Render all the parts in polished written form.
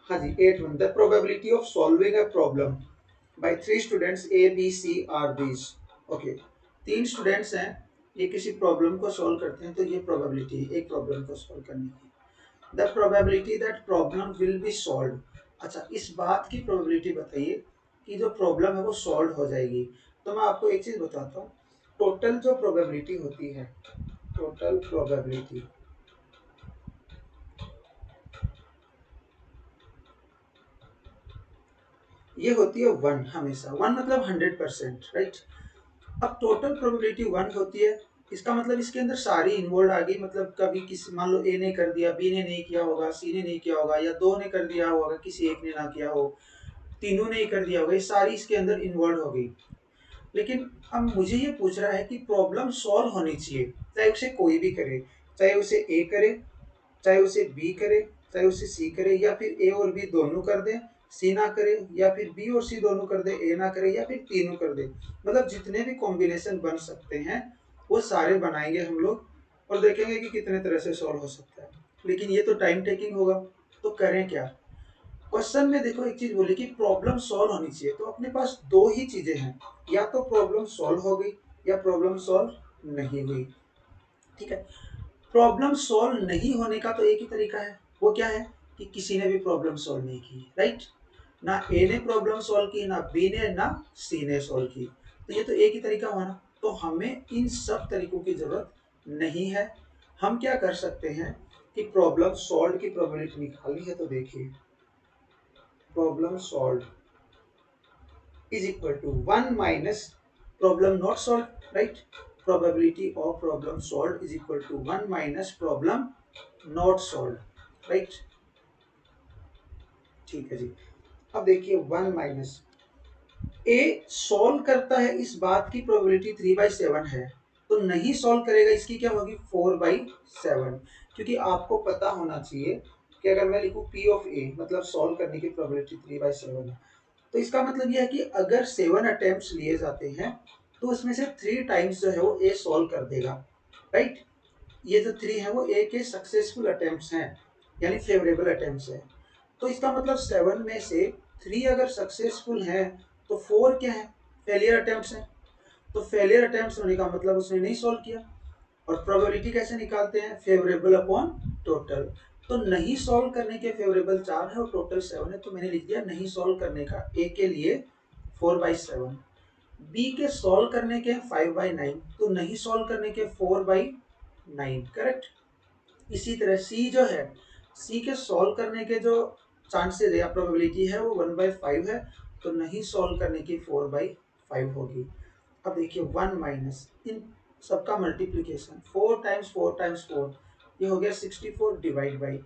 हाँ जी, 8 1, the probability of solving a problem by 3 students A B C are these. Okay, 3 students हैं, ये किसी प्रॉब्लम को सॉल्व करते हैं, तो ये प्रोबेबिलिटी है एक प्रॉब्लम को सॉल्व करने की। The probability that problem will be solve. अच्छा, इस बात की प्रोबेबिलिटी बताइए कि जो प्रॉब्लम है वो सॉल्व हो जाएगी। तो मैं आपको एक चीज बताता हूँ, टोटल जो प्रोबेबिलिटी होती है, टोटल प्रोबेबिलिटी ये होती है 1, हमेशा 1 मतलब 100%, राइट। अब टोटल प्रोबेबिलिटी 1 होती है, इसका मतलब इसके अंदर सारी इन्वॉल्व आ गई। मतलब कभी किसी, मान लो ए ने कर दिया, बी ने नहीं किया होगा, सी ने नहीं किया होगा, या दो ने कर दिया होगा, किसी एक ने ना किया हो, तीनों ने ही कर दिया होगा, ये सारी इसके अंदर इन्वॉल्व हो गई। लेकिन अब मुझे ये पूछ रहा है कि प्रॉब्लम सॉल्व होनी चाहिए, चाहे उसे कोई भी करे, चाहे उसे ए करे, चाहे उसे बी करे, चाहे उसे सी करे, या फिर ए और बी दोनों कर दे, सी ना करे, या फिर बी और सी दोनों कर दे, ए ना करे, या फिर तीनों कर दे। मतलब जितने भी कॉम्बिनेशन बन सकते हैं वो सारे बनाएंगे हम लोग, और देखेंगे कि कितने तरह से सॉल्व हो सकता है। लेकिन ये तो टाइम टेकिंग होगा, तो करें क्या। क्वेश्चन में देखो एक चीज बोली कि प्रॉब्लम सॉल्व होनी चाहिए, तो अपने पास दो ही चीजें हैं, या तो प्रॉब्लम सॉल्व हो गई या प्रॉब्लम सॉल्व नहीं हुई। ठीक है, प्रॉब्लम सॉल्व नहीं होने का तो एक ही तरीका है, वो क्या है कि किसी ने भी प्रॉब्लम सॉल्व नहीं की, राइट। ना ए ने प्रॉब्लम सॉल्व की, ना बी ने, ना सी ने सॉल्व की, तो ये तो एक ही तरीका हुआ ना। तो हमें इन सब तरीकों की जरूरत नहीं है। हम क्या कर सकते हैं कि प्रॉब्लम सॉल्व की प्रोबेबिलिटी निकालनी है, तो देखिए problem solve is equal to 1 minus problem not solved, right. Probability of problem solved is equal to 1 minus problem not solved, right। ठीक है जी। अब देखिए 1 माइनस ए सॉल्व करता है, इस बात की प्रोबेबिलिटी 3/7 है, तो नहीं सॉल्व करेगा इसकी क्या होगी 4/7। क्योंकि आपको पता होना चाहिए कि अगर मैं लिखूं पी ऑफ ए, मतलब सॉल्व करने की प्रोबेबिलिटी 3/7 है, तो इसका मतलब यह है कि अगर 7 अटेम्प्ट लिए जाते हैं तो उसमें से 3 टाइम्स जो है वो ए सॉल्व कर देगा, राइट। ये जो 3 है वो ए के सक्सेसफुल अटेम्प्ट्स हैं, यानी फेवरेबल अटेम्प्ट्स है। तो इसका मतलब 7 में से 3 अगर सक्सेसफुल हैं तो 4 क्या है, फेलियर अटेम्प्ट्स हैं। तो फेलियर अटेम्प्ट्स होने का मतलब उसने नहीं सॉल्व किया। और प्रोबेबिलिटी कैसे निकालते हैं, फेवरेबल अपॉन टोटल। तो नहीं सॉल्व करने के फेवरेबल 4 है और टोटल 7 है, तो मैंने लिख दिया नहीं सॉल्व करने का ए के लिए 4/7, बी के सॉल्व करने के 5/9, तो नहीं सॉल्व करने के 4/9, करेक्ट। इसी तरह सी जो है, सी के सॉल्व करने के जो चांसेस है या प्रोबेबिलिटी है वो 1/5 है, तो नहीं सॉल्व करने की 4/5 होगी। अब देखिए 1 माइनस इन सबका मल्टीप्लीकेशन, 4 टाइम्स 4 टाइम्स 4, ये हो गया 64 डिवाइड बाई,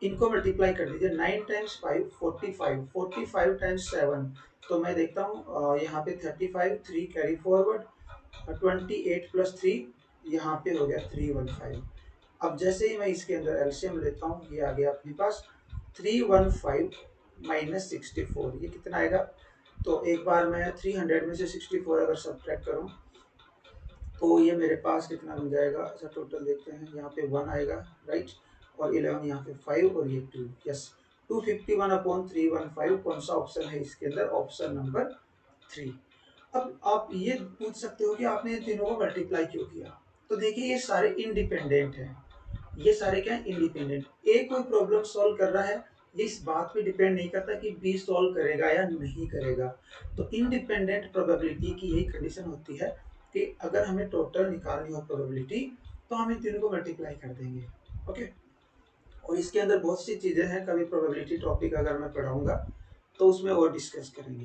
इनको मल्टीप्लाई कर दीजिए, 9 टाइम्स 5 45, 45 टाइम्स 7, तो मैं देखता हूँ यहाँ पे 35, 3 कैरी फॉरवर्ड, 28 प्लस 3, यहाँ पे हो गया 315। अब जैसे ही मैं इसके अंदर एलसीएम लेता हूँ, ये आ गया अपने पास 315 माइनस 64, ये कितना आएगा। तो एक बार मैं 300 में से 64 अगर सब्ट्रैक्ट करूँ तो ये मेरे पास कितना बन जाएगा। अच्छा टोटल देखते हैं, यहाँ पे 1 आएगा, राइट, और 11, यहाँ पे 5 और ये 2, यस 251/315, कौन सा ऑप्शन है इसके अंदर, ऑप्शन नंबर 3। अब आप ये पूछ सकते हो कि आपने इन तीनों को मल्टीप्लाई क्यों किया। तो देखिए ये सारे इंडिपेंडेंट हैं, ये सारे क्या है इंडिपेंडेंट। ए कोई प्रॉब्लम सॉल्व कर रहा है, ये इस बात पे डिपेंड नहीं करता कि बी सॉल्व करेगा या नहीं करेगा। तो इंडिपेंडेंट प्रोबेबिलिटी की यही कंडीशन होती है कि अगर हमें टोटल निकालनी हो प्रोबेबिलिटी, तो हम इन तीनों को मल्टीप्लाई कर देंगे। ओके, और इसके अंदर बहुत सी चीजें हैं, कभी प्रोबेबिलिटी टॉपिक अगर मैं पढ़ाऊंगा तो उसमें और डिस्कस करेंगे।